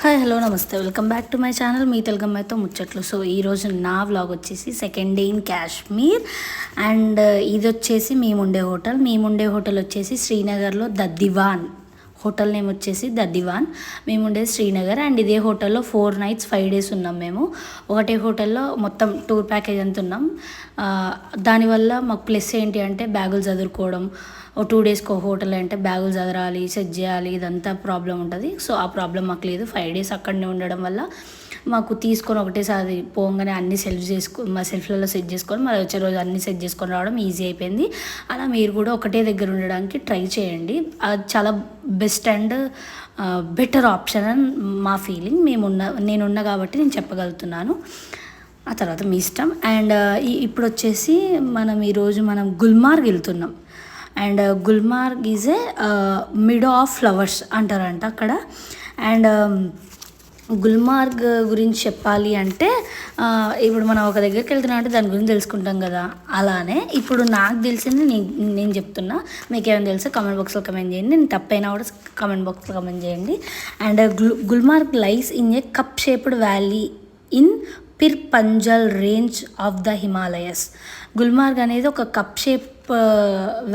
Hi hello నమస్తే welcome back to my channel మీ తెలుగమ్మాయితో ముచ్చట్లు. సో ఈరోజు నా వ్లాగ్ వచ్చేసి second day in Kashmir. And ఇది వచ్చేసి మేముండే హోటల్ వచ్చేసి శ్రీనగర్లో ద దివాన్. హోటల్ నేమ్ వచ్చేసి ద దివాన్. మేము ఉండేది శ్రీనగర్. అండ్ ఇదే హోటల్లో 4 nights 5 days ఉన్నాం మేము. ఒకటే హోటల్లో మొత్తం టూర్ ప్యాకేజ్ అంత ఉన్నాం. దానివల్ల మాకు ప్లస్ ఏంటి అంటే బ్యాగులు చదువుకోవడం, ఓ 2 daysకి ఒక హోటల్ అంటే బ్యాగులు చదరాలి, సెట్ చేయాలి, ఇదంతా ప్రాబ్లం ఉంటుంది. సో ఆ ప్రాబ్లం మాకు లేదు. 5 days అక్కడనే ఉండడం వల్ల మాకు తీసుకొని ఒకటేసారి పోగానే అన్నీ మా సెల్ఫ్లలో సెట్ చేసుకొని మరి వచ్చే రోజు అన్నీ సెట్ చేసుకొని రావడం ఈజీ అయిపోయింది. అలా మీరు కూడా ఒకటే దగ్గర ఉండడానికి ట్రై చేయండి. అది చాలా బెస్ట్ అండ్ బెటర్ ఆప్షన్ అని మా ఫీలింగ్. నేనున్నా కాబట్టి నేను చెప్పగలుగుతున్నాను. ఆ తర్వాత మీ ఇష్టం. అండ్ ఇప్పుడు వచ్చేసి ఈరోజు మనం గుల్మార్గ్ వెళ్తున్నాం. And Gulmarg is a meadow of flowers అంటారంట అక్కడ. అండ్ గుల్మార్గ్ గురించి చెప్పాలి అంటే ఇప్పుడు మనం ఒక దగ్గరికి వెళ్తున్నాం అంటే దాని గురించి తెలుసుకుంటాం కదా. అలానే ఇప్పుడు నాకు తెలిసింది నేను చెప్తున్నా. మీకు ఏమైనా తెలిస్తే కామెంట్ బాక్స్లో కమెంట్ చేయండి. నేను తప్పైనా కూడా కామెంట్ బాక్స్లో కమెంట్ చేయండి. And Gulmarg lies in a cup shaped valley in Pir Panjal range of the Himalayas. Gulmarg అనేది ఒక కప్ షేప్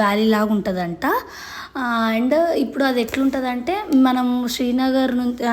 వ్యాలీ లాగా ఉంటుందంట. అండ్ ఇప్పుడు అది ఎట్లుంటుందంటే మనం శ్రీనగర్ నుంచి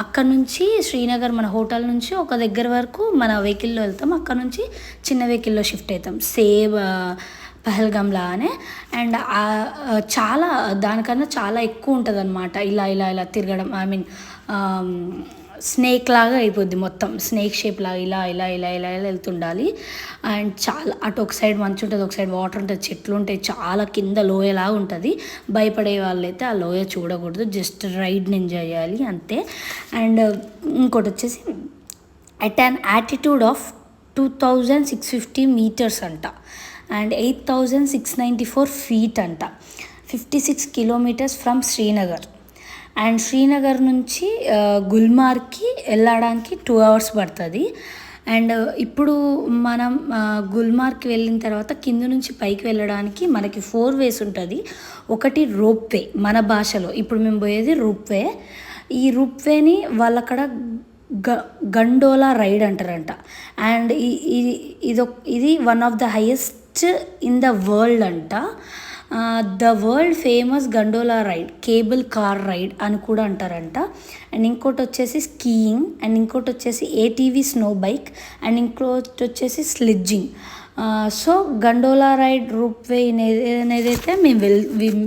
అక్కడ నుంచి శ్రీనగర్ మన హోటల్ నుంచి ఒక దగ్గర వరకు మన వెహికల్లో వెళ్తాం. అక్కడ నుంచి చిన్న వెహికల్లో షిఫ్ట్ అవుతాం సేమ్ పహల్గామ్ లాగానే. అండ్ చాలా దానికన్నా చాలా ఎక్కువ ఉంటుంది అనమాట. ఇలా తిరగడం, ఐ మీన్ స్నేక్ లాగా అయిపోద్ది, మొత్తం స్నేక్ షేప్ లాగా ఇలా ఇలా ఇలా ఇలా ఇలా వెళ్తుండాలి. అండ్ చాలా అటు ఒక సైడ్ మంచు ఉంటుంది, ఒక సైడ్ వాటర్ ఉంటుంది, చెట్లు ఉంటాయి, చాలా కింద లోయలాగా ఉంటుంది. భయపడే వాళ్ళైతే ఆ లోయ చూడకూడదు, జస్ట్ రైడ్ని ఎంజాయ్ చేయాలి అంతే. అండ్ ఇంకోటి వచ్చేసి at an attitude of 2650 meters అంట. అండ్ 8694 feet అంట. 56 kilometers from Srinagar. And Srinagar నుంచి గుల్మార్గ్కి వెళ్ళడానికి 2 hours పడుతుంది. అండ్ ఇప్పుడు మనం గుల్మార్గ్కి వెళ్ళిన తర్వాత కింద నుంచి పైకి వెళ్ళడానికి మనకి 4 ways ఉంటుంది. ఒకటి రోప్వే, మన భాషలో ఇప్పుడు మేము పోయేది రోప్వే. ఈ రోప్వేని వాళ్ళక్కడ గండోలా రైడ్ అంటారంట. అండ్ ఇది one of the highest in the world అంట. The world famous gondola ride, cable car ride అని కూడా అంటారంట. అండ్ ఇంకోటి వచ్చేసి స్కీయింగ్, అండ్ ఇంకోటి వచ్చేసి ఏటీవీ స్నో బైక్, అండ్ ఇంకోటి వచ్చేసి sledging. So gondola ride ropeway అనేది అయితే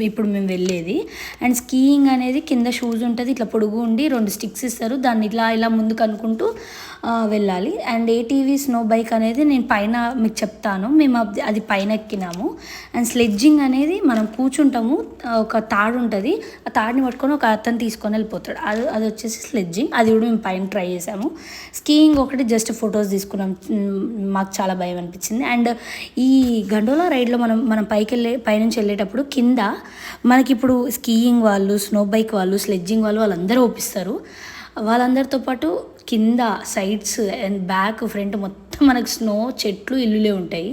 ఇప్పుడు మేము వెళ్ళేది. అండ్ స్కీయింగ్ అనేది కింద షూస్ ఉంటుంది, ఇట్లా పొడుగు ఉండి 2 sticks ఇస్తారు, దాన్ని ఇలా ముందుకు అనుకుంటూ వెళ్ళాలి. అండ్ ఏటీవీ స్నో బైక్ అనేది నేను పైన మీకు చెప్తాను, మేము అది పైన ఎక్కినాము. అండ్ స్లెడ్జింగ్ అనేది మనం కూర్చుంటాము, ఒక తాడు ఉంటుంది, ఆ తాడుని పట్టుకొని ఒక అతను తీసుకొని వెళ్ళిపోతాడు, అది వచ్చేసి స్లెడ్జింగ్. అది కూడా మేము పైన ట్రై చేసాము. స్కీయింగ్ ఒకటి జస్ట్ ఫొటోస్ తీసుకున్నాం, మాకు చాలా భయం అనిపించింది. అండ్ ఈ గండోలా రైడ్లో మనం పైనుంచి వెళ్ళేటప్పుడు కింద మనకి ఇప్పుడు స్కీయింగ్ వాళ్ళు, స్నో బైక్ వాళ్ళు, స్లెడ్జింగ్ వాళ్ళందరూ ఒప్పిస్తారు. వాళ్ళందరితో పాటు కింద సైడ్స్ అండ్ బ్యాక్ ఫ్రంట్ మొత్తం మనకు స్నో, చెట్లు, ఇల్లులే ఉంటాయి.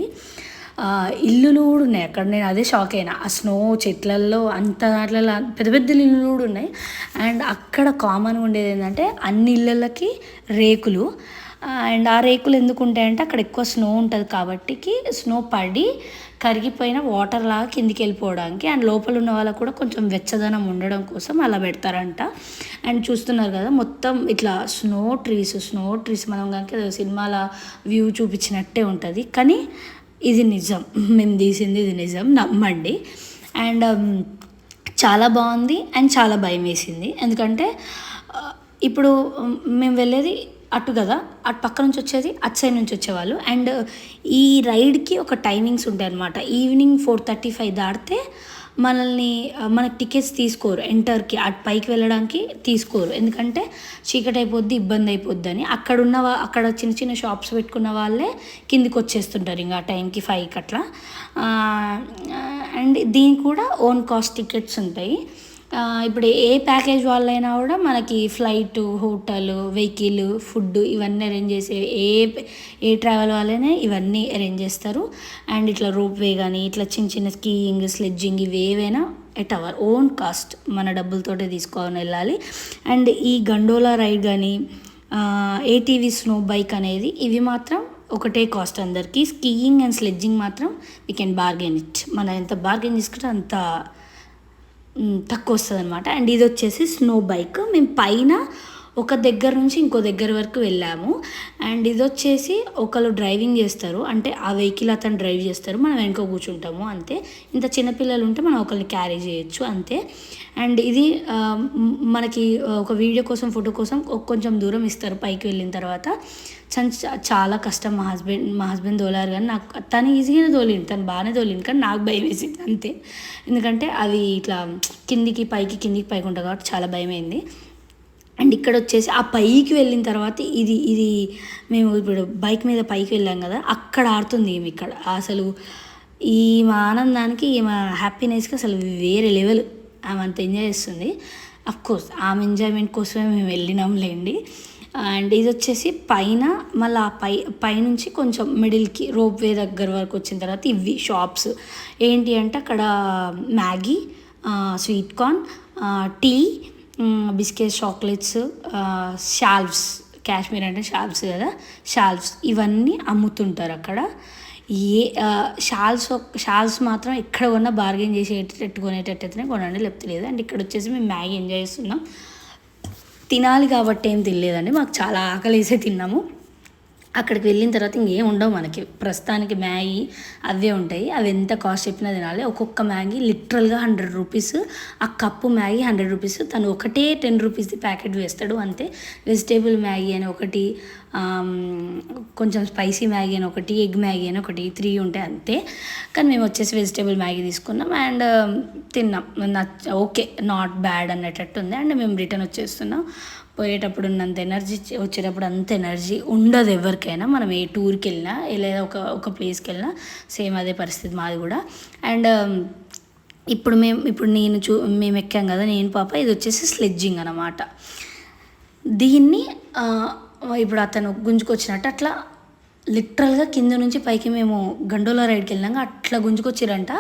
ఇల్లులు కూడా ఉన్నాయి అక్కడ. నేను అదే షాక్ అయినా, ఆ స్నో చెట్లల్లో అంత దాంట్లో పెద్ద పెద్ద ఇల్లులు కూడా ఉన్నాయి. అండ్ అక్కడ కామన్గా ఉండేది ఏంటంటే అన్ని ఇళ్ళకి రేకులు. అండ్ ఆ రేకులు ఎందుకు ఉంటాయంటే అక్కడ ఎక్కువ స్నో ఉంటుంది కాబట్టి స్నో పడి కరిగిపోయిన వాటర్ లాగా కిందికి వెళ్ళిపోవడానికి, అండ్ లోపల ఉన్న వాళ్ళకు కూడా కొంచెం వెచ్చదనం ఉండడం కోసం అలా పెడతారంట. అండ్ చూస్తున్నారు కదా మొత్తం ఇట్లా స్నో ట్రీస్ మనం కనుక సినిమాల వ్యూ చూపించినట్టే ఉంటుంది. కానీ ఇది నిజం, మేము తీసింది ఇది నిజం, నమ్మండి. అండ్ చాలా బాగుంది అండ్ చాలా భయం వేసింది. ఎందుకంటే ఇప్పుడు మేము వెళ్ళేది అటు కదా, అటు పక్క నుంచి వచ్చేది అటు సైడ్ నుంచి వచ్చేవాళ్ళు. అండ్ ఈ రైడ్కి ఒక టైమింగ్స్ ఉంటాయి అన్నమాట. ఈవినింగ్ 4:35 దాటితే మనకి టికెట్స్ తీసుకోరు, ఎంటర్కి అటు పైకి వెళ్ళడానికి తీసుకోరు. ఎందుకంటే చీకటి అయిపోద్ది, ఇబ్బంది అయిపోద్ది అని. అక్కడ చిన్న చిన్న షాప్స్ పెట్టుకున్న వాళ్ళే కిందికి వచ్చేస్తుంటారు ఇంకా ఆ టైంకి 5కి అట్లా. అండ్ దీనికి కూడా ఓన్ కాస్ట్ టికెట్స్ ఉంటాయి. ఇప్పుడు ఏ ప్యాకేజ్ వాళ్ళైనా కూడా మనకి ఫ్లైట్, హోటల్, వెహికల్, ఫుడ్ ఇవన్నీ అరేంజ్ చేసే ఏ ట్రావెల్ వాళ్ళైనా ఇవన్నీ అరేంజ్ చేస్తారు. అండ్ ఇట్లా రోప్వే కానీ ఇట్లా చిన్న చిన్న స్కీయింగ్, స్లెడ్జింగ్ ఇవి ఏవైనా ఎట్ అవర్ ఓన్ కాస్ట్, మన డబ్బులతోటే తీసుకొని వెళ్ళాలి. అండ్ ఈ గండోలా రైడ్ కానీ ఏటీవీ స్నో బైక్ అనేది ఇవి మాత్రం ఒకటే కాస్ట్ అందరికీ. స్కీయింగ్ అండ్ స్లెడ్జింగ్ మాత్రం వీ కెన్ బార్గెన్ ఇట్, మనం ఎంత బార్గెన్ చేసుకుంటే అంత తక్కువ వస్తుంది అనమాట. అండ్ ఇది వచ్చేసి స్నో బైక్. మేము పైన ఒక దగ్గర నుంచి ఇంకో దగ్గర వరకు వెళ్ళాము. అండ్ ఇది వచ్చేసి ఒకళ్ళు డ్రైవింగ్ చేస్తారు, అంటే ఆ వెహికల్ అతను డ్రైవ్ చేస్తారు, మనం వెనుక కూర్చుంటాము అంతే. ఇంత చిన్నపిల్లలు ఉంటే మనం ఒకరిని క్యారీ చేయొచ్చు అంతే. అండ్ ఇది మనకి ఒక వీడియో కోసం ఫోటో కోసం కొంచెం దూరం ఇస్తారు పైకి వెళ్ళిన తర్వాత. చాలా కష్టం. మా హస్బెండ్ తోలారు, కానీ నాకు తను ఈజీగానే తోలిండు, తను బాగానే తోలిండు, కానీ నాకు భయం వేసింది అంతే. ఎందుకంటే అవి ఇట్లా కిందికి పైకి ఉంటుంది కాబట్టి చాలా భయమైంది. అండ్ ఇక్కడ వచ్చేసి ఆ పైకి వెళ్ళిన తర్వాత ఇది మేము ఇప్పుడు బైక్ మీద పైకి వెళ్ళాం కదా, అక్కడ ఆడుతుంది ఏమి ఇక్కడ. అసలు ఈ మా ఆనందానికి మా హ్యాపీనెస్కి అసలు వేరే లెవెల్. ఆమె అంత ఎంజాయ్ చేస్తుంది. అఫ్కోర్స్ ఆమె ఎంజాయ్మెంట్ కోసమే మేము వెళ్ళినాంలేండి. అండ్ ఇది వచ్చేసి పైన మళ్ళీ ఆ పైనుంచి కొంచెం మిడిల్కి రోప్ వే దగ్గర వరకు వచ్చిన తర్వాత ఇవి షాప్స్ ఏంటి అంటే అక్కడ Maggi, sweet corn, tea, biscuits, chocolates, shawls, Kashmir అంటే షాల్వ్స్ కదా, షాల్వ్స్ ఇవన్నీ అమ్ముతుంటారు అక్కడ. షాల్స్ మాత్రం ఎక్కడ కొన్నా బార్గెన్ చేసేటట్టు కొనేటట్టయితేనే కొనండి, లేకపోతే లేదు. అండ్ ఇక్కడ వచ్చేసి మేము మ్యాగీ ఎంజాయ్ చేస్తున్నాం. తినాలి కాబట్టి ఏం తినలేదండి, మాకు చాలా ఆకలి వేసే తిన్నాము. అక్కడికి వెళ్ళిన తర్వాత ఇంకేం ఉండవు మనకి, ప్రస్తుతానికి మ్యాగీ అవే ఉంటాయి. అవి ఎంత కాస్ట్ చెప్పినా తినాలి. ఒక్కొక్క మ్యాగీ లిటరల్గా 100 రూపీస్. ఆ కప్పు మ్యాగీ 100 రూపీస్. తను ఒకటే 10 రూపీస్ది ప్యాకెట్ వేస్తాడు అంతే. వెజిటేబుల్ మ్యాగీ అని ఒకటి, కొంచెం స్పైసీ మ్యాగీ అని ఒకటి, ఎగ్ మ్యాగీ అని ఒకటి, 3 ఉంటాయి అంతే. కానీ మేము వచ్చేసి వెజిటేబుల్ మ్యాగీ తీసుకున్నాం అండ్ తిన్నాం. ఓకే, నాట్ బ్యాడ్ అన్నట్టు ఉంది. అండ్ మేము రిటర్న్ వచ్చేస్తున్నాం. పోయేటప్పుడు ఉన్నంత ఎనర్జీ వచ్చేటప్పుడు అంత ఎనర్జీ ఉండదు ఎవరికైనా. మనం ఏ టూర్కి వెళ్ళినా లేదా ఒక ప్లేస్కి వెళ్ళినా సేమ్ అదే పరిస్థితి మాది కూడా. అండ్ ఇప్పుడు మేము ఎక్కాం కదా, నేను పాప. ఇది వచ్చేసి స్లెడ్జింగ్ అనమాట. దీన్ని ఇప్పుడు అతను గుంజుకొచ్చినట్టు అట్లా లిటరల్గా కింద నుంచి పైకి మేము గండోలా రైడ్కి వెళ్ళాక అట్లా గుంజుకొచ్చిరంట.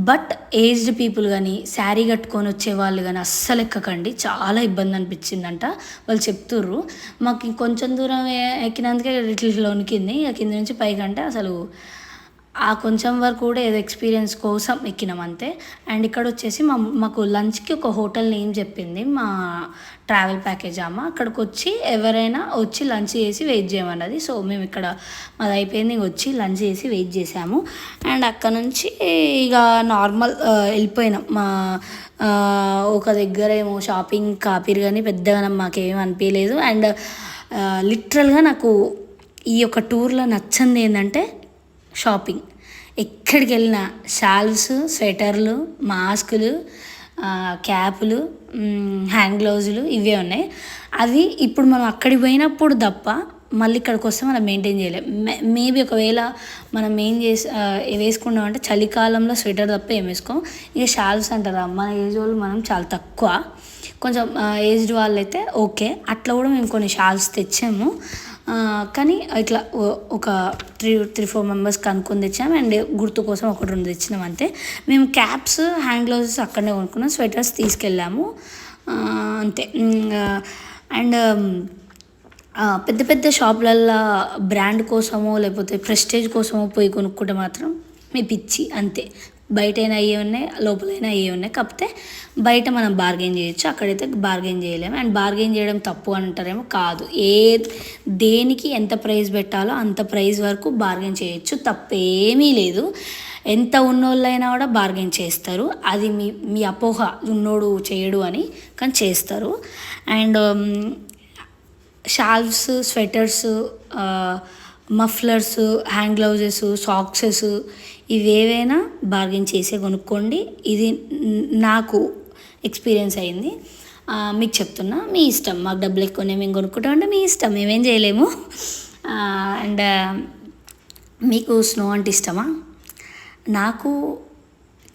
బట్ ఏజ్డ్ పీపుల్ కానీ శారీ కట్టుకొని వచ్చే వాళ్ళు కానీ అస్సలు ఎక్కకండి, చాలా ఇబ్బంది అనిపించిందంట. వాళ్ళు చెప్తుర్రు. మాకు కొంచెం దూరం ఎక్కినందుకే ఇట్లా వణికింది. ఇక కింద నుంచి పైకి అంటే అసలు ఆ కొంచెం వరకు కూడా ఏదో ఎక్స్పీరియన్స్ కోసం ఎక్కినాం అంతే. అండ్ ఇక్కడ వచ్చేసి మాకు లంచ్కి ఒక హోటల్ నేమ్ చెప్పింది మా ట్రావెల్ ప్యాకేజ్ అమ్మ. అక్కడికి వచ్చి ఎవరైనా వచ్చి లంచ్ చేసి వెయిట్ చేయమన్నది. సో మేము ఇక్కడ మాది అయిపోయింది, వచ్చి లంచ్ చేసి వెయిట్ చేసాము. అండ్ అక్కడ నుంచి ఇక నార్మల్ వెళ్ళిపోయినాం. ఒక దగ్గర ఏమో షాపింగ్ కాపీరు కానీ పెద్దగా మాకేం అనిపించలేదు. అండ్ లిటరల్గా నాకు ఈ యొక్క టూర్లో నచ్చింది ఏంటంటే షాపింగ్. ఎక్కడికి వెళ్ళినా షాల్వ్స్, స్వెటర్లు, మాస్కులు, క్యాపులు, హ్యాండ్ గ్లౌజులు ఇవే ఉన్నాయి. అవి ఇప్పుడు మనం అక్కడికి పోయినప్పుడు తప్ప మళ్ళీ ఇక్కడికి వస్తే మనం మెయింటైన్ చేయలేం. మేబీ ఒకవేళ మనం వేసుకున్నామంటే చలికాలంలో స్వెటర్ తప్ప ఏం వేసుకోం. ఇక షాల్వ్స్ అంటారా, మన ఏజ్ వాళ్ళు మనం చాలా తక్కువ. కొంచెం ఏజ్డ్ వాళ్ళు అయితే ఓకే, అట్లా కూడా మేము కొన్ని షాల్వ్స్ తెచ్చాము. కానీ ఇట్లా ఒక 3-4 మెంబర్స్కి అనుకుని తెచ్చాము. అండ్ గుర్తు కోసం 1-2 తెచ్చినాం అంతే. మేము క్యాప్స్, హ్యాండ్ గ్లౌజెస్ అక్కడనే కొనుక్కున్నాం, స్వెటర్స్ తీసుకెళ్ళాము అంతే. అండ్ పెద్ద పెద్ద షాపులల్లో బ్రాండ్ కోసమో లేకపోతే ప్రెస్టేజ్ కోసమో పోయి కొనుక్కుంటే మాత్రం మీ పిచ్చి అంతే. బయటైనా అయ్యే ఉన్నాయి, లోపలైనా అయ్యే ఉన్నాయి. కాకపోతే బయట మనం బార్గెన్ చేయొచ్చు, అక్కడైతే బార్గెన్ చేయలేము. అండ్ బార్గెన్ చేయడం తప్పు అంటారేమో, కాదు. దేనికి ఎంత ప్రైస్ పెట్టాలో అంత ప్రైస్ వరకు బార్గెన్ చేయొచ్చు, తప్పేమీ లేదు. ఎంత ఉన్నోళ్ళైనా కూడా బార్గెన్ చేస్తారు. అది మీ అపోహ, ఉన్నోడు చేయడు అని, కానీ చేస్తారు. And shawls, sweaters, mufflers, hand gloves, socks ఇవేవైనా బార్గెన్ చేసే కొనుక్కోండి. ఇది నాకు ఎక్స్పీరియన్స్ అయింది, మీకు చెప్తున్నా. మీ ఇష్టం, మాకు డబ్బులు ఎక్కువనే మేము కొనుక్కుంటామంటే మీ ఇష్టం, మేమేం చేయలేము. అండ్ మీకు స్నో అంటే ఇష్టమా? నాకు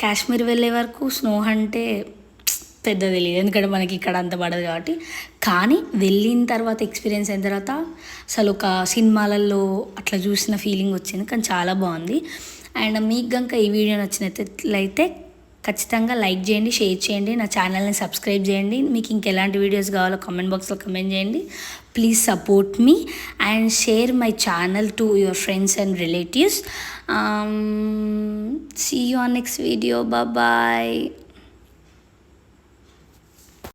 కాశ్మీర్ వెళ్ళే వరకు స్నో అంటే పెద్ద తెలియదు, ఎందుకంటే మనకి ఇక్కడ అంత పడదు కాబట్టి. కానీ వెళ్ళిన తర్వాత ఎక్స్పీరియన్స్ అయిన తర్వాత అసలు ఒక సినిమాలలో అట్లా చూసిన ఫీలింగ్ వచ్చింది, కానీ చాలా బాగుంది. అండ్ మీకు కనుక ఈ వీడియో నచ్చినట్లయితే ఖచ్చితంగా లైక్ చేయండి, షేర్ చేయండి, నా ఛానల్ని సబ్స్క్రైబ్ చేయండి. మీకు ఇంకెలాంటి వీడియోస్ కావాలో కామెంట్ బాక్స్లో కమెంట్ చేయండి. Please support me and share my channel to your friends and relatives. See you on next video. Bye bye.